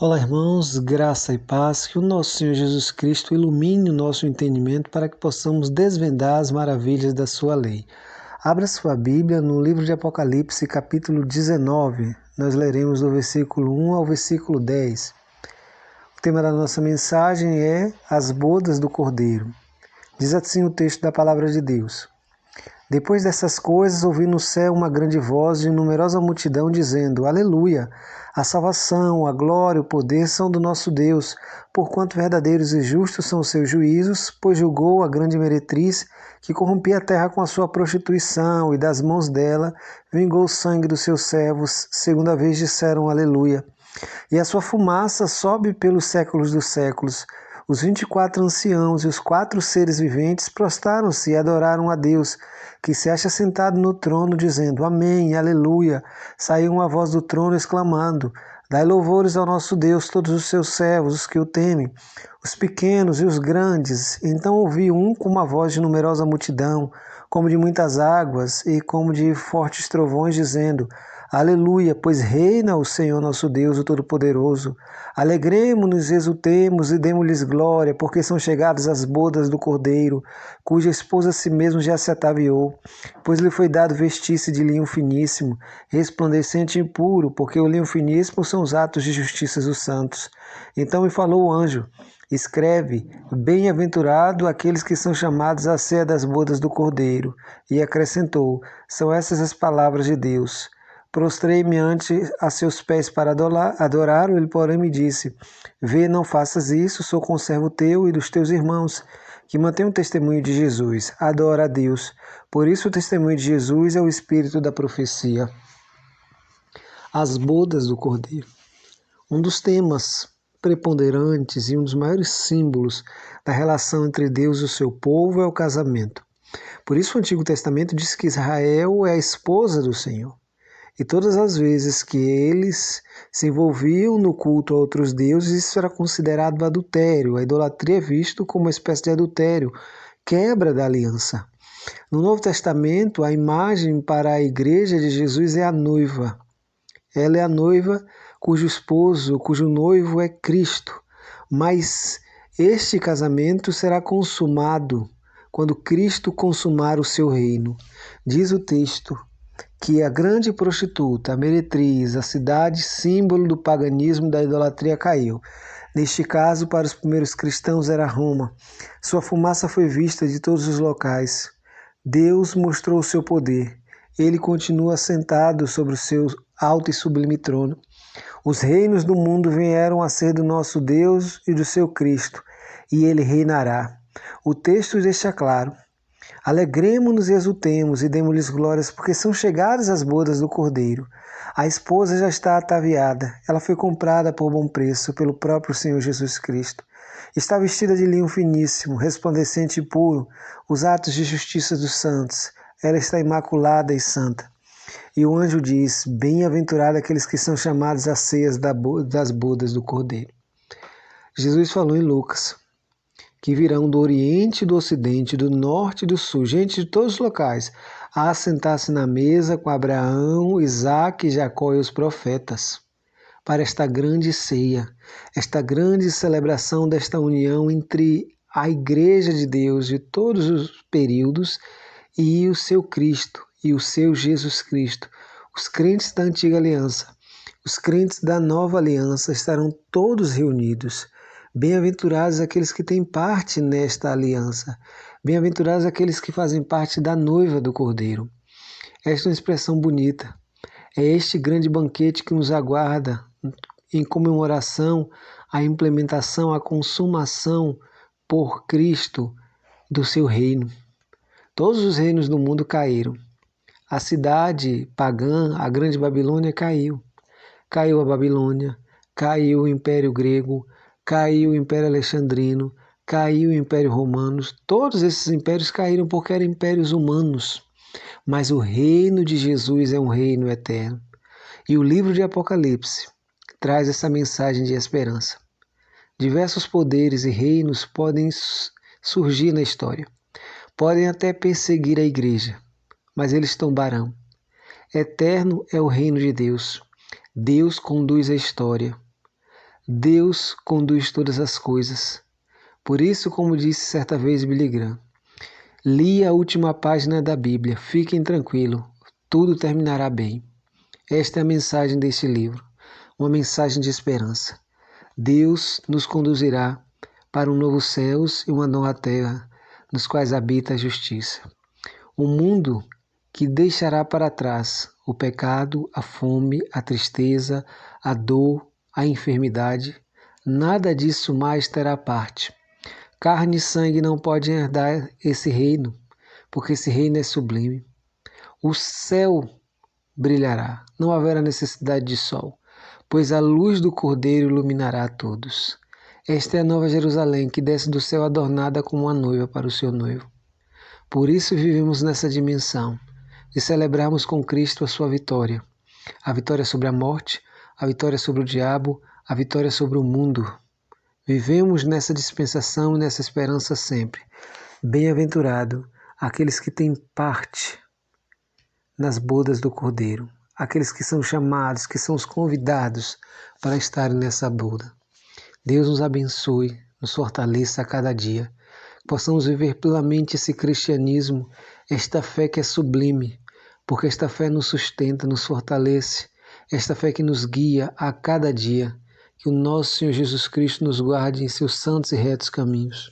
Olá, irmãos, graça e paz, que o nosso Senhor Jesus Cristo ilumine o nosso entendimento para que possamos desvendar as maravilhas da sua lei. Abra sua Bíblia no livro de Apocalipse, capítulo 19. Nós leremos do versículo 1 ao versículo 10. O tema da nossa mensagem é as bodas do Cordeiro. Diz assim o texto da palavra de Deus. Depois dessas coisas, ouvi no céu uma grande voz de numerosa multidão dizendo: Aleluia! A salvação, a glória, o poder são do nosso Deus, porquanto verdadeiros e justos são os seus juízos, pois julgou a grande meretriz que corrompia a terra com a sua prostituição, e das mãos dela vingou o sangue dos seus servos. Segunda vez disseram Aleluia! E a sua fumaça sobe pelos séculos dos séculos. Os 24 anciãos e os 4 seres viventes prostraram-se e adoraram a Deus, que se acha sentado no trono, dizendo Amém, Aleluia. Saiu uma voz do trono exclamando: Dai louvores ao nosso Deus, todos os seus servos, os que o temem, os pequenos e os grandes. Então ouvi um com uma voz de numerosa multidão, como de muitas águas e como de fortes trovões, dizendo Aleluia, pois reina o Senhor nosso Deus, o Todo-Poderoso. Alegremo-nos, exultemos e demos-lhes glória, porque são chegadas as bodas do Cordeiro, cuja esposa a si mesmo já se ataviou. Pois lhe foi dado vestir-se de linho finíssimo, resplandecente e puro, porque o linho finíssimo são os atos de justiça dos santos. Então me falou o anjo: Escreve, bem-aventurado aqueles que são chamados à ceia das bodas do Cordeiro. E acrescentou: São essas as palavras de Deus. Prostrei-me ante a seus pés para adorá-lo, ele porém me disse, Vê, não faças isso, sou conservo teu e dos teus irmãos, que mantêm o testemunho de Jesus. Adora a Deus. Por isso o testemunho de Jesus é o espírito da profecia. As bodas do Cordeiro. Um dos temas preponderantes e um dos maiores símbolos da relação entre Deus e o seu povo é o casamento. Por isso o Antigo Testamento diz que Israel é a esposa do Senhor. E todas as vezes que eles se envolviam no culto a outros deuses, isso era considerado adultério. A idolatria é visto como uma espécie de adultério, quebra da aliança. No Novo Testamento, a imagem para a igreja de Jesus é a noiva. Ela é a noiva cujo esposo, cujo noivo é Cristo. Mas este casamento será consumado quando Cristo consumar o seu reino. Diz o texto que a grande prostituta, a meretriz, a cidade símbolo do paganismo e da idolatria caiu. Neste caso, para os primeiros cristãos era Roma. Sua fumaça foi vista de todos os locais. Deus mostrou o seu poder. Ele continua sentado sobre o seu alto e sublime trono. Os reinos do mundo vieram a ser do nosso Deus e do seu Cristo, e ele reinará. O texto deixa claro: Alegremo-nos e exultemos e demos-lhes glórias, porque são chegadas as bodas do Cordeiro. A esposa já está ataviada, ela foi comprada por bom preço pelo próprio Senhor Jesus Cristo. Está vestida de linho finíssimo, resplandecente e puro, os atos de justiça dos santos. Ela está imaculada e santa. E o anjo diz, bem-aventurado aqueles que são chamados às ceias das bodas do Cordeiro. Jesus falou em Lucas que virão do Oriente, do Ocidente, do Norte e do Sul, gente de todos os locais, a assentar-se na mesa com Abraão, Isaque, Jacó e os profetas, para esta grande ceia, esta grande celebração desta união entre a Igreja de Deus de todos os períodos e o seu Cristo, e o seu Jesus Cristo. Os crentes da antiga aliança, os crentes da nova aliança estarão todos reunidos. Bem-aventurados aqueles que têm parte nesta aliança. Bem-aventurados aqueles que fazem parte da noiva do Cordeiro. Esta é uma expressão bonita. É este grande banquete que nos aguarda em comemoração à implementação, à consumação por Cristo do seu reino. Todos os reinos do mundo caíram. A cidade pagã, a grande Babilônia, caiu. Caiu a Babilônia, caiu o Império Grego, caiu o Império Alexandrino, caiu o Império Romano. Todos esses impérios caíram porque eram impérios humanos. Mas o reino de Jesus é um reino eterno. E o livro de Apocalipse traz essa mensagem de esperança. Diversos poderes e reinos podem surgir na história. Podem até perseguir a igreja, mas eles tombarão. Eterno é o reino de Deus. Deus conduz a história. Deus conduz todas as coisas. Por isso, como disse certa vez Billy Graham, li a última página da Bíblia, fiquem tranquilos, tudo terminará bem. Esta é a mensagem deste livro, uma mensagem de esperança. Deus nos conduzirá para um novo céus e uma nova terra, nos quais habita a justiça. Um mundo que deixará para trás o pecado, a fome, a tristeza, a dor, a enfermidade. Nada disso mais terá parte. Carne e sangue não podem herdar esse reino, porque esse reino é sublime. O céu brilhará, não haverá necessidade de sol, pois a luz do Cordeiro iluminará a todos. Esta é a nova Jerusalém que desce do céu adornada como uma noiva para o seu noivo. Por isso vivemos nessa dimensão, de celebrarmos com Cristo a sua vitória. A vitória sobre a morte, a vitória sobre o diabo, a vitória sobre o mundo. Vivemos nessa dispensação e nessa esperança sempre. Bem-aventurado aqueles que têm parte nas bodas do Cordeiro, aqueles que são chamados, que são os convidados para estarem nessa boda. Deus nos abençoe, nos fortaleça a cada dia. Possamos viver plenamente esse cristianismo, esta fé que é sublime, porque esta fé nos sustenta, nos fortalece, esta fé que nos guia a cada dia. Que o nosso Senhor Jesus Cristo nos guarde em seus santos e retos caminhos.